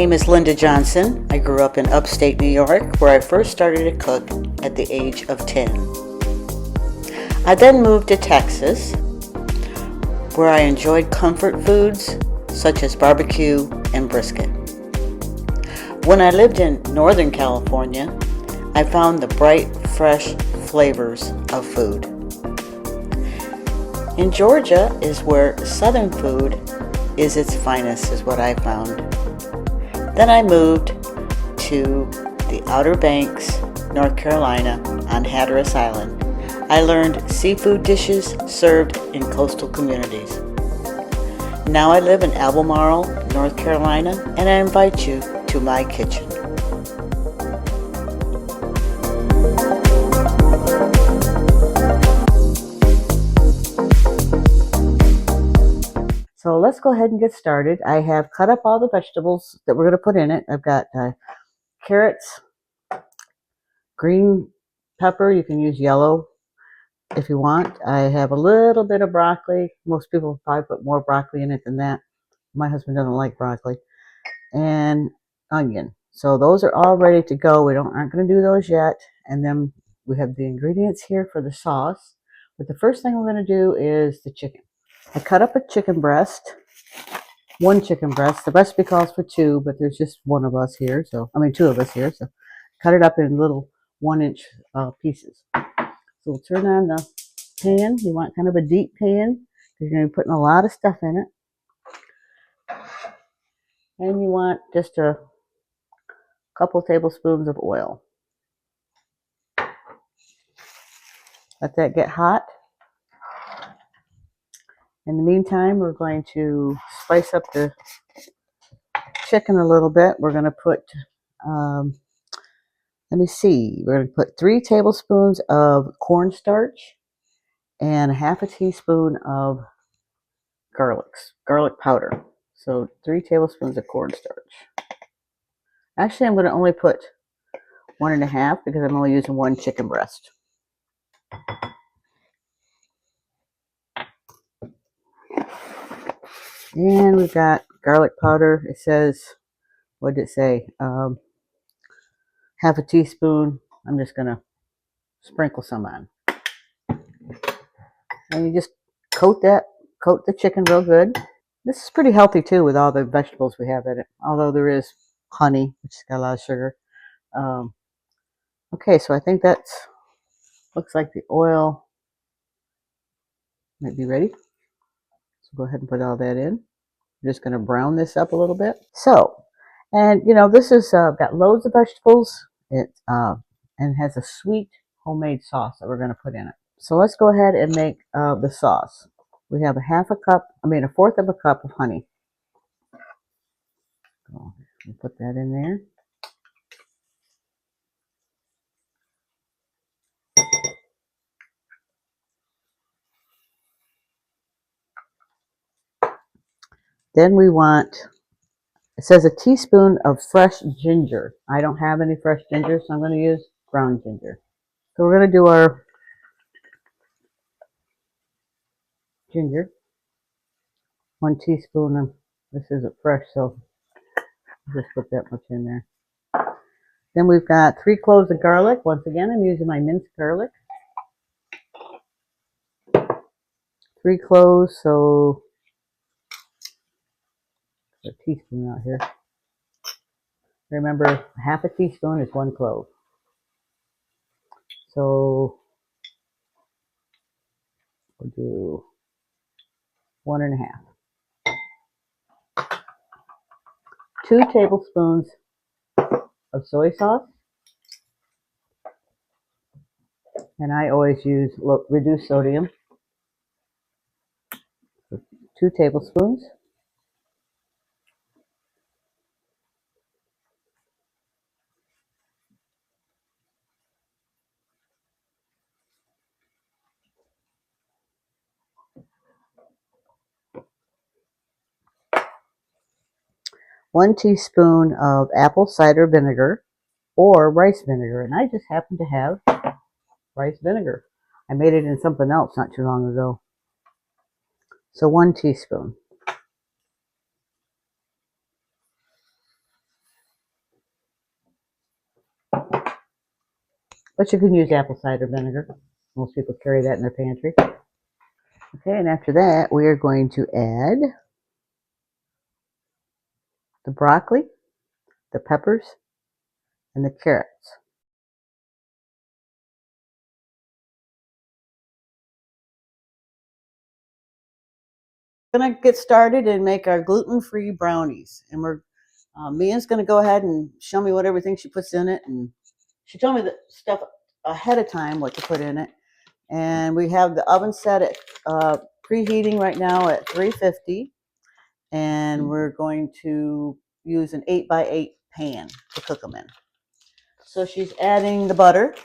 name is Linda Johnson. I grew up in upstate New York, where I first started to cook at the age of 10. I then moved to Texas, where I enjoyed comfort foods such as barbecue and brisket. When I lived in Northern California, I found the bright, fresh flavors of food. In Georgia is where Southern food is its finest, is what I found. Then I moved to the Outer Banks, North Carolina, on Hatteras Island. I learned seafood dishes served in coastal communities. Now I live in Albemarle, North Carolina, and I invite you to my kitchen. So let's go ahead and get started. I have cut up all the vegetables that we're going to put in it. I've got carrots, green pepper. You can use yellow if you want. I have a little bit of broccoli. Most people probably put more broccoli in it than that. My husband doesn't like broccoli. And onion. So those are all ready to go. We aren't going to do those yet. And then we have the ingredients here for the sauce. But the first thing we're going to do is the chicken. I cut up a chicken breast, one chicken breast. The recipe calls for two, but there's just one of us here. Two of us here. So cut it up in little 1-inch pieces. So we'll turn on the pan. You want kind of a deep pan because you're going to be putting a lot of stuff in it. And you want just a couple tablespoons of oil. Let that get hot. In the meantime, we're going to spice up the chicken a little bit. We're going to put, we're going to put 3 tablespoons of cornstarch and half a teaspoon of garlic powder. So 3 tablespoons of cornstarch. Actually, I'm going to only put 1.5 because I'm only using 1 chicken breast. And we've got garlic powder. It says, what did it say? Half a teaspoon. I'm just going to sprinkle some on. And you just coat the chicken real good. This is pretty healthy too with all the vegetables we have in it. Although there is honey, which has got a lot of sugar. Okay, so I think looks like the oil might be ready. So go ahead and put all that in. I'm just going to brown this up a little bit. So, and this is got loads of vegetables. It and has a sweet homemade sauce that we're going to put in it. So let's go ahead and make the sauce. We have a 1/4 of a cup of honey. So we'll put that in there. Then we want, it says a teaspoon of fresh ginger. I don't have any fresh ginger, so I'm going to use ground ginger. So we're going to do our ginger. 1 teaspoon of, this isn't fresh, so I'll just put that much in there. Then we've got 3 cloves of garlic. Once again, I'm using my minced garlic. 3 cloves, so a teaspoon out here. Remember, half a teaspoon is 1 clove. So we'll do 1.5. 2 tablespoons of soy sauce. And I always use reduced sodium. So 2 tablespoons. One teaspoon of apple cider vinegar or rice vinegar. And I just happen to have rice vinegar. I made it in something else not too long ago. So 1 teaspoon. But you can use apple cider vinegar. Most people carry that in their pantry. Okay, and after that, we are going to add the broccoli, the peppers, and the carrots. We're gonna get started and make our gluten-free brownies, and Mia's gonna go ahead and show me what everything she puts in it, and she told me the stuff ahead of time what to put in it. And we have the oven set at preheating right now at 350, and we're going to use an 8x8 pan to cook them in. So she's adding the butter.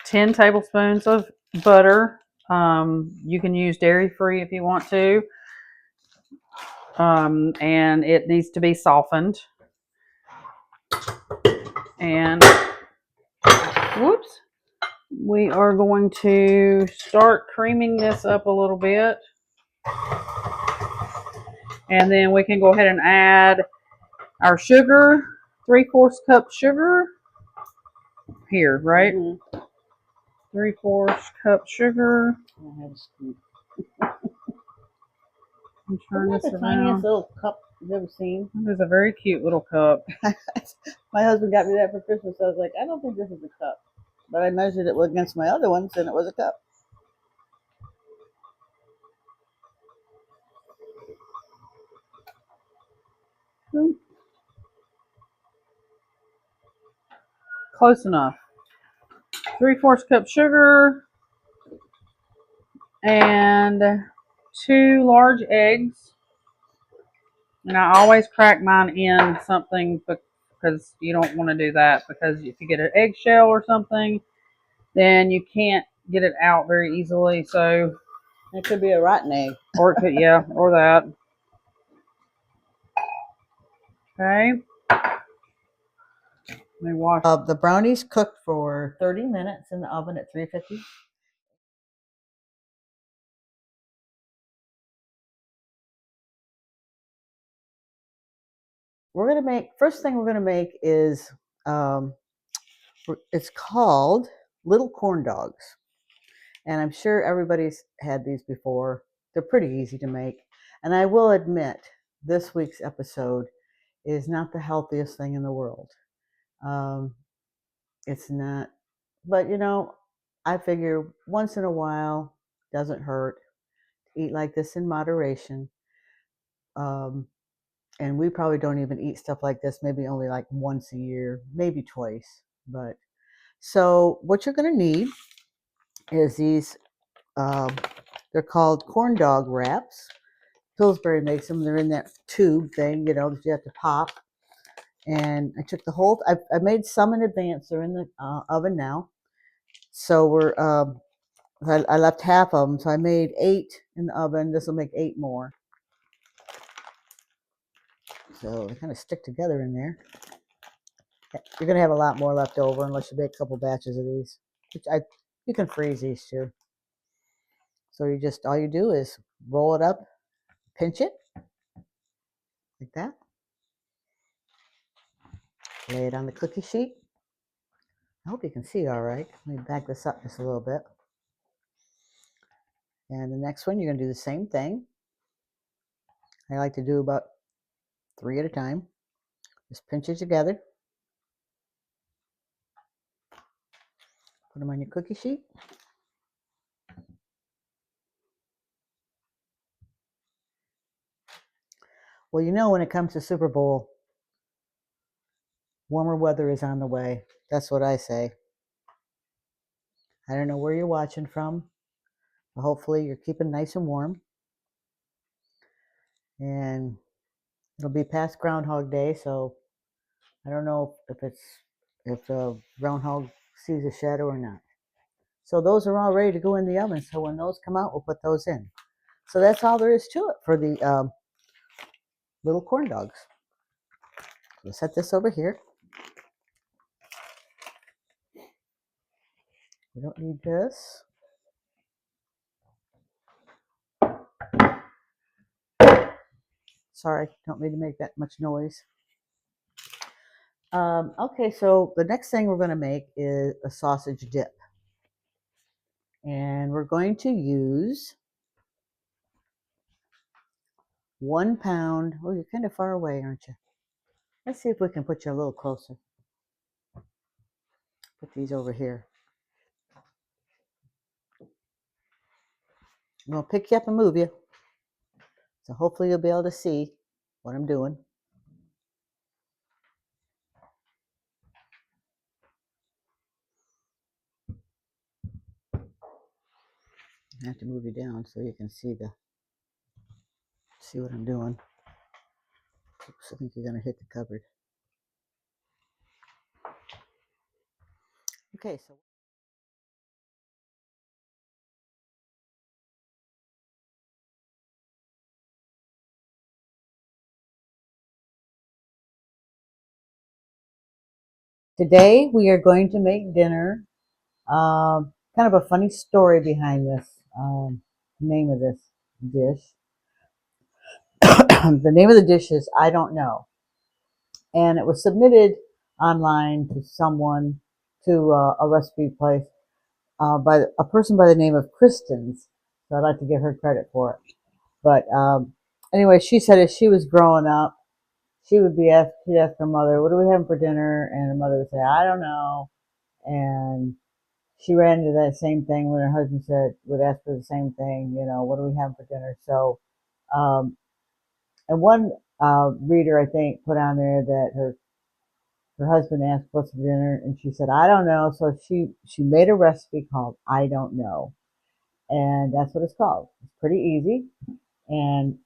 10 tablespoons of butter. You can use dairy-free if you want to. And it needs to be softened. And whoops, we are going to start creaming this up a little bit. And then we can go ahead and add our sugar, 3/4 cup sugar. Here, right? Mm-hmm. 3/4 cup sugar. And turn Isn't that this the around. tiniest little cup you've ever seen? It is a very cute little cup. My husband got me that for Christmas. So I was like, I don't think this is a cup. But I measured it against my other ones, and it was a cup. Close enough. 3/4 cup sugar and 2 large eggs. And I always crack mine in something because you don't want to do that, because if you get an eggshell or something, then you can't get it out very easily. So it could be a rotten egg. Or it could, yeah, or that. Okay. Let me wash. The brownies cooked for 30 minutes in the oven at 350. First thing we're gonna make is, it's called little corn dogs. And I'm sure everybody's had these before. They're pretty easy to make. And I will admit, this week's episode is not the healthiest thing in the world. It's not, but I figure once in a while doesn't hurt. Eat like this in moderation. And we probably don't even eat stuff like this, maybe only like once a year, maybe twice. But so what you're going to need is these, they're called corn dog wraps. Pillsbury makes them. They're in that tube thing, that you have to pop. And I took the whole, I made some in advance. They're in the oven now. So I left half of them. So I made 8 in the oven. This will make 8 more. So they kind of stick together in there. You're going to have a lot more left over unless you make a couple batches of these. You can freeze these too. So all you do is roll it up, pinch it, like that. Lay it on the cookie sheet. I hope you can see all right. Let me back this up just a little bit. And the next one, you're going to do the same thing. I like to do about 3 at a time. Just pinch it together. Put them on your cookie sheet. Well, when it comes to Super Bowl, warmer weather is on the way. That's what I say. I don't know where you're watching from, but hopefully you're keeping nice and warm. And it'll be past Groundhog Day, so I don't know if the groundhog sees a shadow or not. So those are all ready to go in the oven. So when those come out, we'll put those in. So that's all there is to it for the little corn dogs. We'll set this over here. We don't need this. Sorry, don't mean to make that much noise. Okay, so the next thing we're going to make is a sausage dip. And we're going to use 1 pound. Oh, you're kind of far away, aren't you? Let's see if we can put you a little closer. Put these over here. I'm going to pick you up and move you. So hopefully you'll be able to see what I'm doing. I have to move you down so you can see what I'm doing. Oops, I think you're going to hit the cupboard. Okay, so today we are going to make dinner. Kind of a funny story behind this name of this dish. The name of the dish is I Don't Know. And it was submitted online to someone, to a recipe place, by a person by the name of Kristen's. So I'd like to give her credit for it. But anyway, she said as she was growing up, she'd ask her mother, "What are we having for dinner?" And her mother would say, "I don't know." And she ran into that same thing when her husband would ask her the same thing, "What are we having for dinner?" So, um, and one reader, I think, put on there that her husband asked what's for dinner, and she said, "I don't know." So she made a recipe called I Don't Know, and that's what it's called. It's pretty easy. And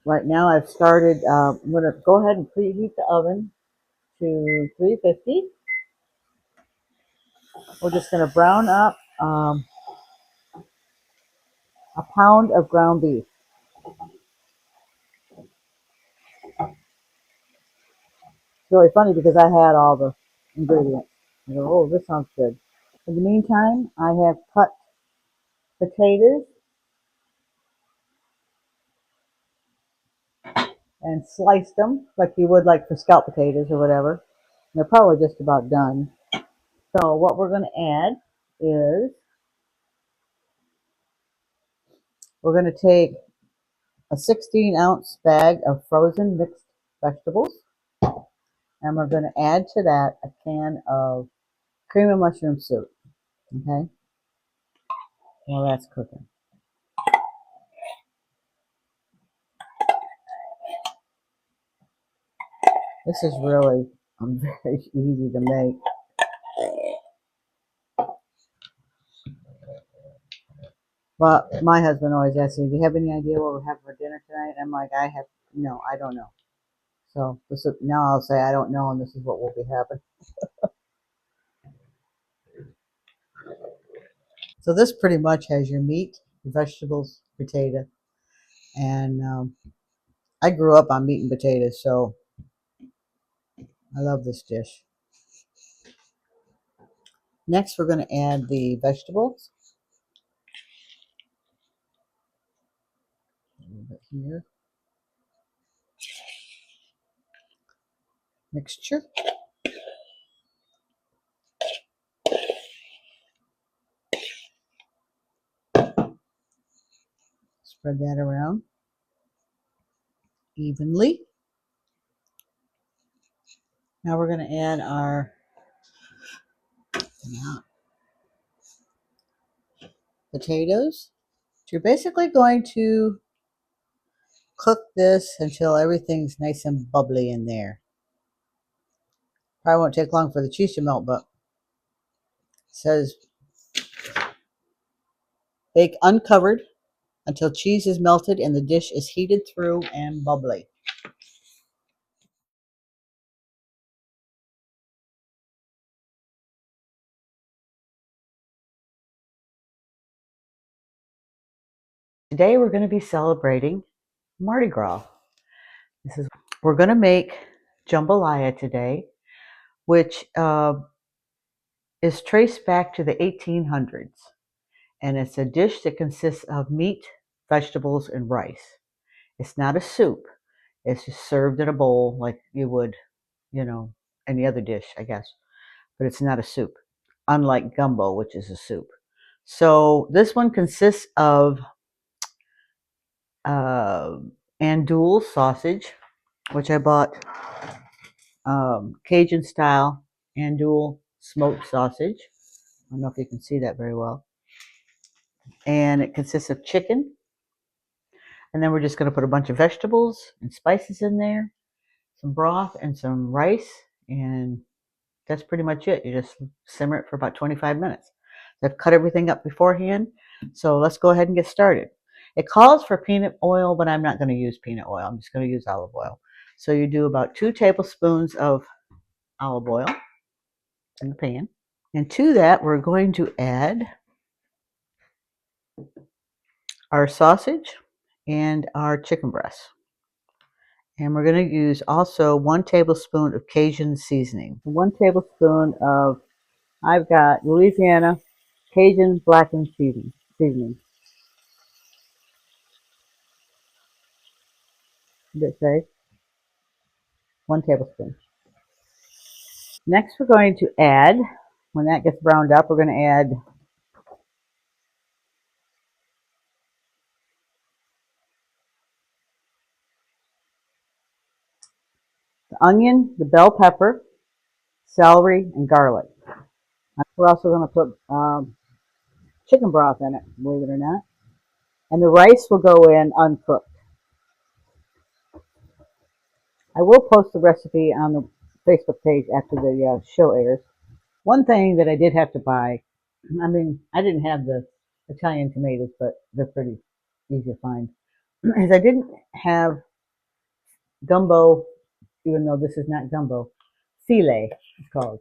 right now I've started. I'm going to go ahead and preheat the oven to 350. We're just going to brown up a pound of ground beef. It's really funny because I had all the ingredients. I go, oh, this sounds good. In the meantime, I have cut potatoes and sliced them like you would like for scalloped potatoes or whatever. They're probably just about done. So what we're going to add is we're going to take a 16-ounce bag of frozen mixed vegetables, and we're going to add to that a can of cream of mushroom soup. Okay, while that's cooking. This is really very easy to make. But my husband always asks me, "Do you have any idea what we're having for dinner tonight?" I'm like, no, I don't know. So now I'll say I don't know, and this is what will be having. So this pretty much has your meat, vegetables, potato, and I grew up on meat and potatoes, so I love this dish. Next, we're going to add the vegetables. A little bit here. Mixture. Spread that around evenly. Now we're going to add our potatoes. So you're basically going to cook this until everything's nice and bubbly in there. Probably won't take long for the cheese to melt, but it says bake uncovered until cheese is melted and the dish is heated through and bubbly. Today we're going to be celebrating Mardi Gras. We're going to make jambalaya today, which is traced back to the 1800s, and it's a dish that consists of meat, vegetables, and rice. It's not a soup. It's just served in a bowl like you would, any other dish, I guess. But it's not a soup, unlike gumbo, which is a soup. So this one consists of uh, andouille sausage, which I bought Cajun style andouille smoked sausage. I don't know if you can see that very well. And it consists of chicken. And then we're just going to put a bunch of vegetables and spices in there, some broth and some rice. And that's pretty much it. You just simmer it for about 25 minutes. I've cut everything up beforehand. So let's go ahead and get started. It calls for peanut oil, but I'm not going to use peanut oil. I'm just going to use olive oil. So you do about 2 tablespoons of olive oil in the pan. And to that, we're going to add our sausage and our chicken breast. And we're going to use also 1 tablespoon of Cajun seasoning. 1 tablespoon of, I've got Louisiana Cajun blackened seasoning. Did it say? 1 tablespoon. Next, we're going to add, when that gets browned up, we're going to add the onion, the bell pepper, celery, and garlic. We're also going to put chicken broth in it, believe it or not. And the rice will go in uncooked. I will post the recipe on the Facebook page after the show airs. One thing that I did have to buy, I mean, I didn't have the Italian tomatoes, but they're pretty easy to find, is I didn't have gumbo, even though this is not gumbo. Filet, it's called.